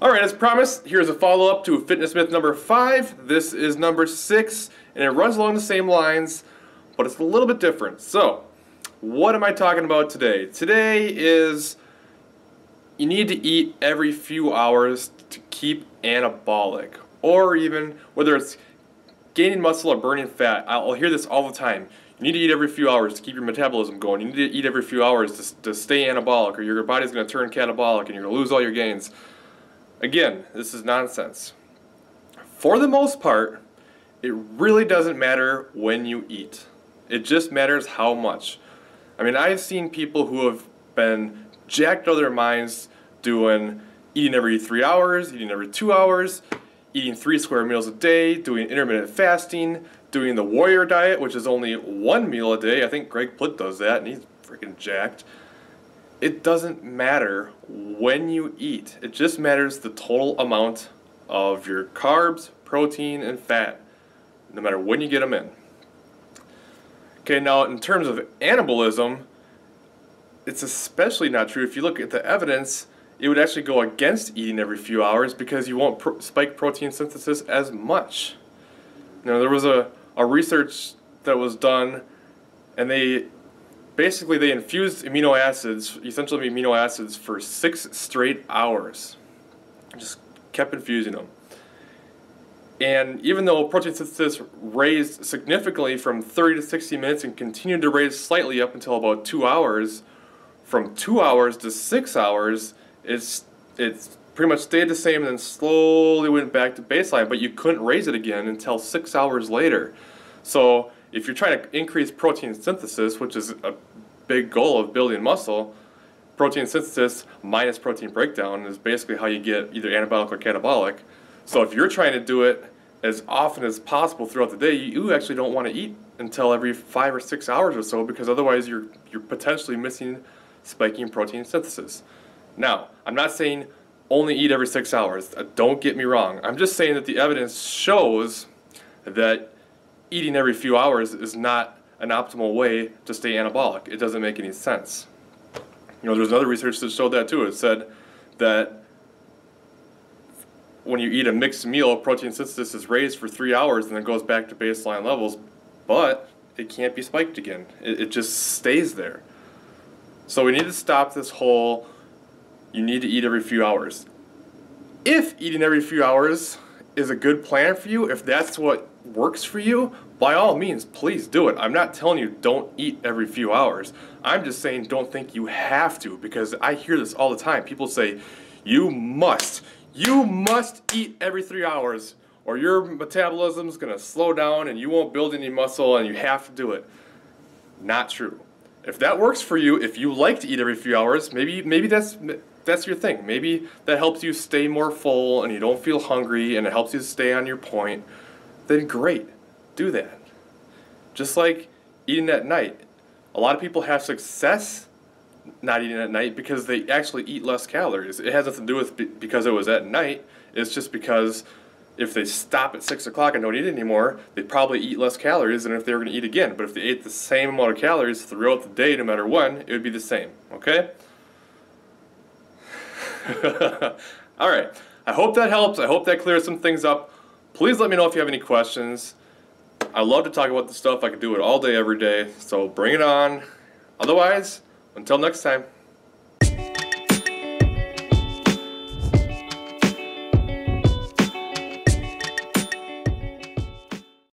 Alright, as promised, here's a follow-up to fitness myth number 5. This is number 6, and it runs along the same lines, but it's a little bit different. So, what am I talking about today? Today is you need to eat every few hours to keep anabolic, or even whether it's gaining muscle or burning fat. I'll hear this all the time. You need to eat every few hours to keep your metabolism going. You need to eat every few hours to stay anabolic, or your body's going to turn catabolic and you're going to lose all your gains. Again, this is nonsense. For the most part, it really doesn't matter when you eat. It just matters how much. I mean, I've seen people who have been jacked out of their minds doing eating every 3 hours, eating every 2 hours, eating 3 square meals a day, doing intermittent fasting, doing the warrior diet, which is only 1 meal a day. I think Greg Plitt does that, and he's freaking jacked. It doesn't matter when you eat. It just matters the total amount of your carbs, protein, and fat, no matter when you get them in. Okay, now in terms of anabolism, it's especially not true. If you look at the evidence, it would actually go against eating every few hours because you won't spike protein synthesis as much. Now, there was a research that was done, and they infused amino acids, essentially amino acids, for 6 straight hours. Just kept infusing them. And even though protein synthesis raised significantly from 30 to 60 minutes and continued to raise slightly up until about 2 hours, from 2 hours to 6 hours, it's pretty much stayed the same and then slowly went back to baseline, but you couldn't raise it again until 6 hours later. So if you're trying to increase protein synthesis, which is a big goal of building muscle, protein synthesis minus protein breakdown is basically how you get either anabolic or catabolic. So if you're trying to do it as often as possible throughout the day, you actually don't want to eat until every 5 or 6 hours or so, because otherwise you're potentially missing spiking protein synthesis. Now, I'm not saying only eat every 6 hours. Don't get me wrong. I'm just saying that the evidence shows that eating every few hours is not an optimal way to stay anabolic. It doesn't make any sense. You know, there's another research that showed that too. It said that when you eat a mixed meal, protein synthesis is raised for 3 hours and then goes back to baseline levels, but it can't be spiked again. It just stays there. So we need to stop this whole you need to eat every few hours. If eating every few hours is a good plan for you, if that's what works for you, by all means, please do it. I'm not telling you don't eat every few hours. I'm just saying don't think you have to, because I hear this all the time. People say, you must eat every 3 hours or your metabolism's going to slow down and you won't build any muscle and you have to do it. Not true. If that works for you, if you like to eat every few hours, maybe that's your thing. Maybe that helps you stay more full and you don't feel hungry and it helps you stay on your point. Then great, do that. Just like eating at night. A lot of people have success not eating at night because they actually eat less calories. It has nothing to do with because it was at night. It's just because if they stop at 6 o'clock and don't eat anymore, they'd probably eat less calories than if they were going to eat again. But if they ate the same amount of calories throughout the day, no matter when, it would be the same. Okay? Alright, I hope that helps. I hope that clears some things up. Please let me know if you have any questions. I love to talk about this stuff. I could do it all day, every day. So bring it on. Otherwise, until next time.